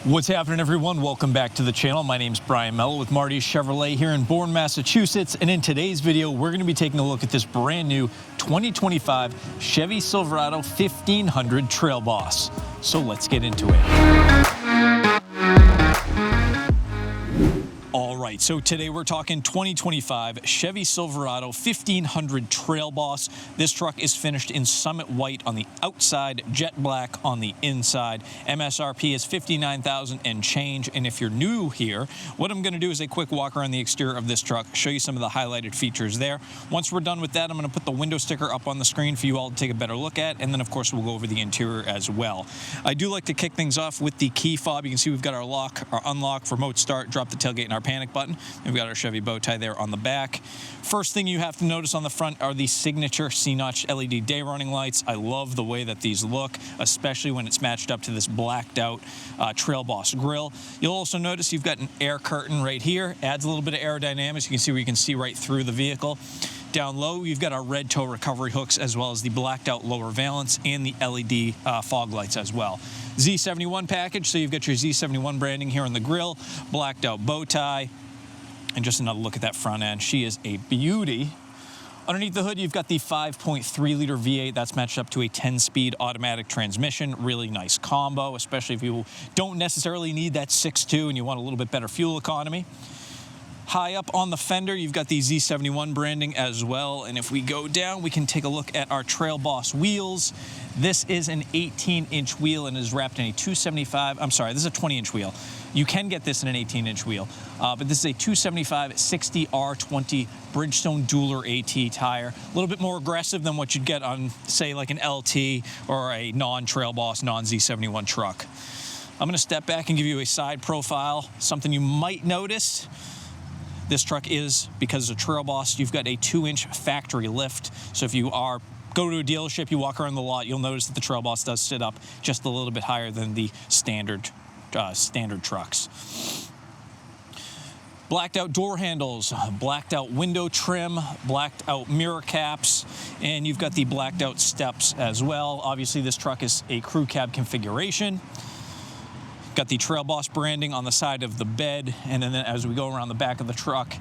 What's happening, everyone? Welcome back to the channel. My name's Brian Mello with Marty Chevrolet here in Bourne, Massachusetts. And in today's video, we're going to be taking a look at this brand new 2025 Chevy Silverado 1500 Trail Boss. So let's get into it. All right, so today we're talking 2025 Chevy Silverado 1500 Trail Boss. This truck is finished in Summit White on the outside, jet black on the inside. MSRP is $59,000 and change. And if you're new here, what I'm gonna do is a quick walk around the exterior of this truck, show you some of the highlighted features there. Once we're done with that, I'm gonna put the window sticker up on the screen for you all to take a better look at. And then of course, we'll go over the interior as well. I do like to kick things off with the key fob. You can see we've got our lock, our unlock, remote start, drop the tailgate, and our panic button. We've got our Chevy bow tie there on the back. First thing you have to notice on the front are the signature C-notch LED day running lights. I love the way that these look, especially when it's matched up to this blacked out Trail Boss grille. You'll also notice you've got an air curtain right here. Adds a little bit of aerodynamics. You can see where you can see right through the vehicle. Down low, you've got our red tow recovery hooks, as well as the blacked out lower valance and the LED fog lights as well. Z71 package, so you've got your Z71 branding here on the grille, blacked out bow tie, and just another look at that front end. She is a beauty. Underneath the hood, you've got the 5.3 liter V8 that's matched up to a 10-speed automatic transmission. Really nice combo, especially if you don't necessarily need that 6.2 and you want a little bit better fuel economy. High up on the fender, you've got the Z71 branding as well. And if we go down, we can take a look at our Trail Boss wheels. This is an 18-inch wheel and is wrapped in a 275, I'm sorry, this is a 20-inch wheel. You can get this in an 18-inch wheel, but this is a 275 60 R20 Bridgestone Dueler AT tire. A little bit more aggressive than what you'd get on, say, like an LT or a non-Trail Boss, non-Z71 truck. I'm gonna step back and give you a side profile, something you might notice. This truck is, because it's a Trail Boss, you've got a 2-inch factory lift. So if you go to a dealership, you walk around the lot, you'll notice that the Trail Boss does sit up just a little bit higher than the standard trucks. Blacked out door handles, blacked out window trim, blacked out mirror caps, and you've got the blacked out steps as well. Obviously, this truck is a crew cab configuration. Got the Trail Boss branding on the side of the bed, and then as we go around the back of the truck,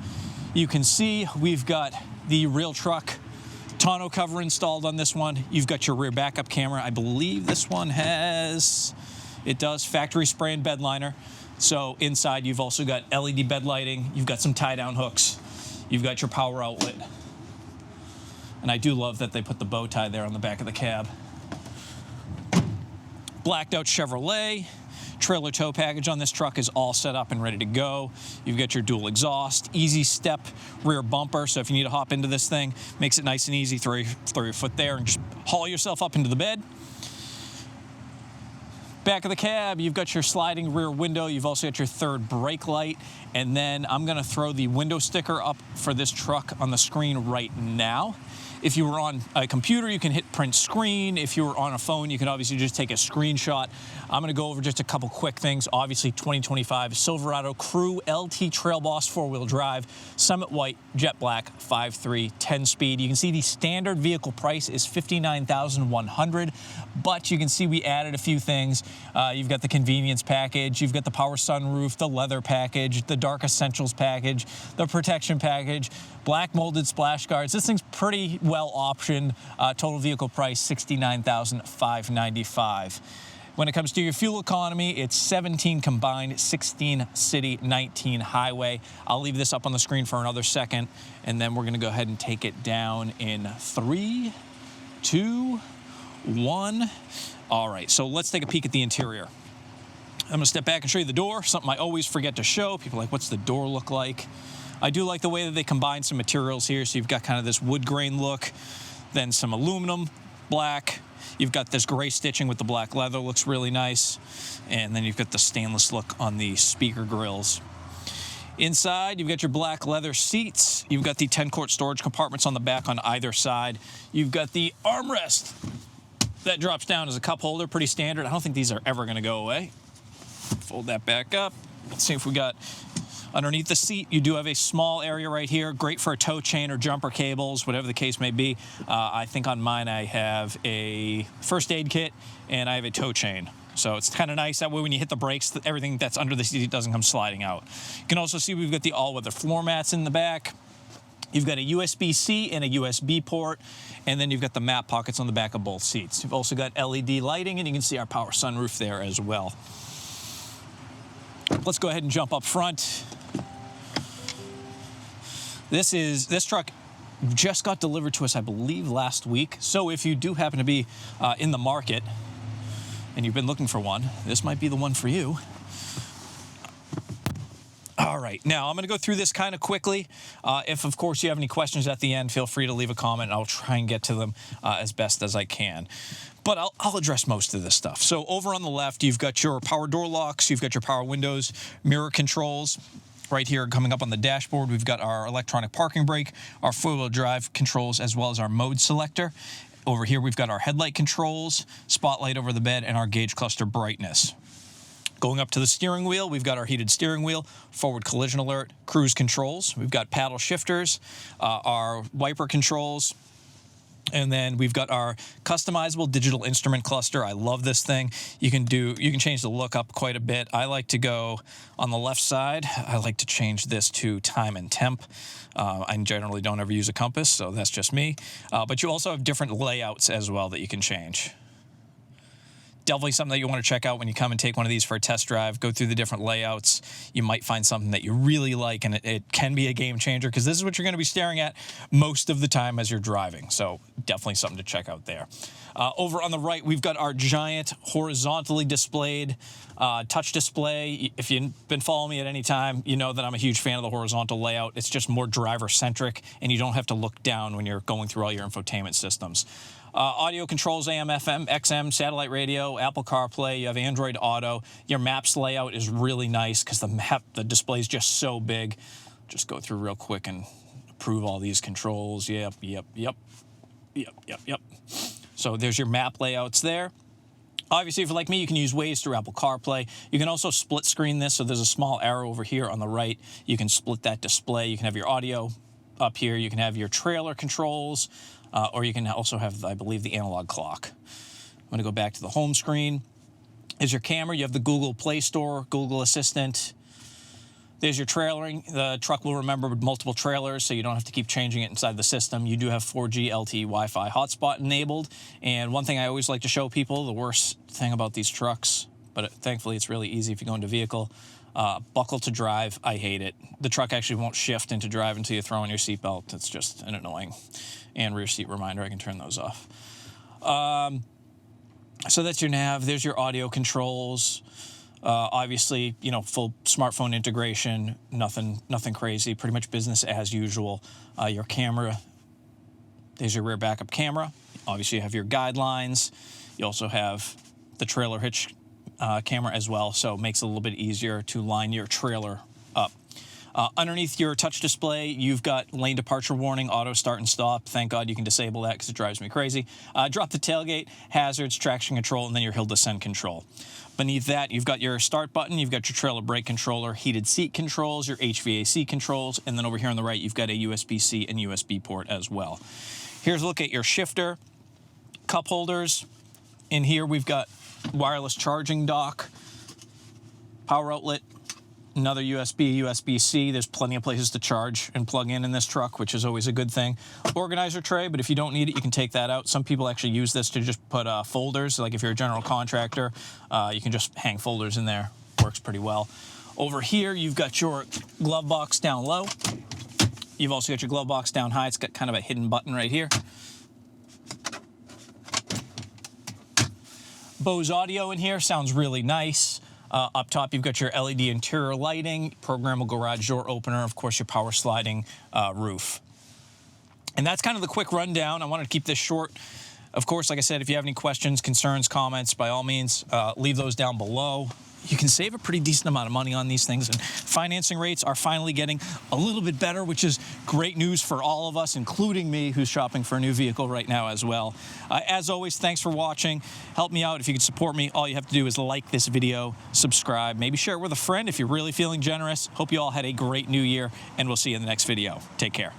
you can see we've got the real truck tonneau cover installed on this one. You've got your rear backup camera. I believe this one does factory spray and bed liner. So inside you've also got LED bed lighting. You've got some tie-down hooks. You've got your power outlet. And I do love that they put the bow tie there on the back of the cab. Blacked out Chevrolet. Trailer tow package on this truck is all set up and ready to go. You've got your dual exhaust, easy step rear bumper, so if you need to hop into this thing, makes it nice and easy. Throw your foot there and just haul yourself up into the bed. Back of the cab, you've got your sliding rear window. You've also got your third brake light. And then I'm gonna throw the window sticker up for this truck on the screen right now. If you were on a computer, you can hit print screen. If you were on a phone, you can obviously just take a screenshot. I'm gonna go over just a couple quick things. Obviously, 2025 Silverado Crew LT Trail Boss 4-wheel drive, Summit White, jet black, 5.3, 10-speed. You can see the standard vehicle price is $59,100, but you can see we added a few things. You've got the convenience package, you've got the power sunroof, the leather package, the dark essentials package, the protection package, black molded splash guards. This thing's pretty well optioned. Total vehicle price $69,595. When it comes to your fuel economy, it's 17 combined, 16 city, 19 highway. I'll leave this up on the screen for another second, and then we're gonna go ahead and take it down in 3, 2, 1. All right, so let's take a peek at the interior. I'm gonna step back and show you the door, something I always forget to show. People are like, what's the door look like? I do like the way that they combine some materials here. So you've got kind of this wood grain look, then some aluminum, black. You've got this gray stitching with the black leather, looks really nice. And then you've got the stainless look on the speaker grills. Inside, you've got your black leather seats. You've got the 10-quart storage compartments on the back on either side. You've got the armrest that drops down as a cup holder, pretty standard. I don't think these are ever gonna go away. Fold that back up. Let's see if we got underneath the seat. You do have a small area right here, great for a tow chain or jumper cables, whatever the case may be. I think on mine I have a first aid kit and I have a tow chain. So it's kind of nice. That way when you hit the brakes, everything that's under the seat doesn't come sliding out. You can also see we've got the all-weather floor mats in the back. You've got a USB-C and a USB port, and then you've got the map pockets on the back of both seats. You've also got LED lighting, and you can see our power sunroof there as well. Let's go ahead and jump up front. This truck just got delivered to us, I believe, last week. So if you do happen to be in the market and you've been looking for one, this might be the one for you. All right, now I'm going to go through this kind of quickly. If, of course, you have any questions at the end, feel free to leave a comment. I'll try and get to them as best as I can. But I'll address most of this stuff. So over on the left, you've got your power door locks, you've got your power windows, mirror controls. Right here, coming up on the dashboard, we've got our electronic parking brake, our four-wheel drive controls, as well as our mode selector. Over here, we've got our headlight controls, spotlight over the bed, and our gauge cluster brightness. Going up to the steering wheel, we've got our heated steering wheel, forward collision alert, cruise controls. We've got paddle shifters, our wiper controls, and then we've got our customizable digital instrument cluster. I love this thing. You can change the look up quite a bit. I like to go on the left side. I like to change this to time and temp. I generally don't ever use a compass, so that's just me. But you also have different layouts as well that you can change. Definitely something that you want to check out when you come and take one of these for a test drive. Go through the different layouts. You might find something that you really like, and it can be a game changer, because this is what you're going to be staring at most of the time as you're driving. So definitely something to check out there. Over on the right, we've got our giant horizontally displayed touch display. If you've been following me at any time, you know that I'm a huge fan of the horizontal layout. It's just more driver-centric, and you don't have to look down when you're going through all your infotainment systems. Audio controls, AM, FM, XM, satellite radio, Apple CarPlay. You have Android Auto. Your maps layout is really nice because the display is just so big. Just go through real quick and approve all these controls. Yep. So there's your map layouts there. Obviously, if you're like me, you can use Waze through Apple CarPlay. You can also split screen this, so there's a small arrow over here on the right. You can split that display. You can have your audio up here. You can have your trailer controls, or you can also have, I believe, the analog clock. I'm going to go back to the home screen. There's your camera. You have the Google Play Store, Google Assistant. There's your trailering. The truck will remember multiple trailers, so you don't have to keep changing it inside the system. You do have 4G LTE Wi-Fi hotspot enabled. And one thing I always like to show people, the worst thing about these trucks, but thankfully it's really easy if you go into vehicle, buckle to drive. I hate it. The truck actually won't shift into drive until you throw on your seatbelt. It's just an annoying. And rear seat reminder, I can turn those off. So that's your nav. There's your audio controls. Obviously, you know, full smartphone integration, nothing crazy, pretty much business as usual. Your camera, there's your rear backup camera. Obviously, you have your guidelines. You also have the trailer hitch camera as well, so it makes it a little bit easier to line your trailer up. Underneath your touch display, you've got lane departure warning, auto start and stop. Thank God you can disable that because it drives me crazy. Drop the tailgate, hazards, traction control, and then your hill descent control. Beneath that, you've got your start button, you've got your trailer brake controller, heated seat controls, your HVAC controls, and then over here on the right, you've got a USB-C and USB port as well. Here's a look at your shifter, cup holders. In here, we've got wireless charging dock, power outlet, another USB, USB-C. There's plenty of places to charge and plug in this truck, which is always a good thing. Organizer tray, but if you don't need it, you can take that out. Some people actually use this to just put folders. Like if you're a general contractor, you can just hang folders in there. Works pretty well. Over here, you've got your glove box down low. You've also got your glove box down high. It's got kind of a hidden button right here. Bose audio in here sounds really nice. Up top, you've got your LED interior lighting, programmable garage door opener, of course, your power sliding roof. And that's kind of the quick rundown. I wanted to keep this short. Of course, like I said, if you have any questions, concerns, comments, by all means, leave those down below. You can save a pretty decent amount of money on these things, and financing rates are finally getting a little bit better, which is great news for all of us, including me, who's shopping for a new vehicle right now as well. As always, thanks for watching. Help me out. If you can support me, all you have to do is like this video, subscribe, maybe share it with a friend if you're really feeling generous. Hope you all had a great new year, and we'll see you in the next video. Take care.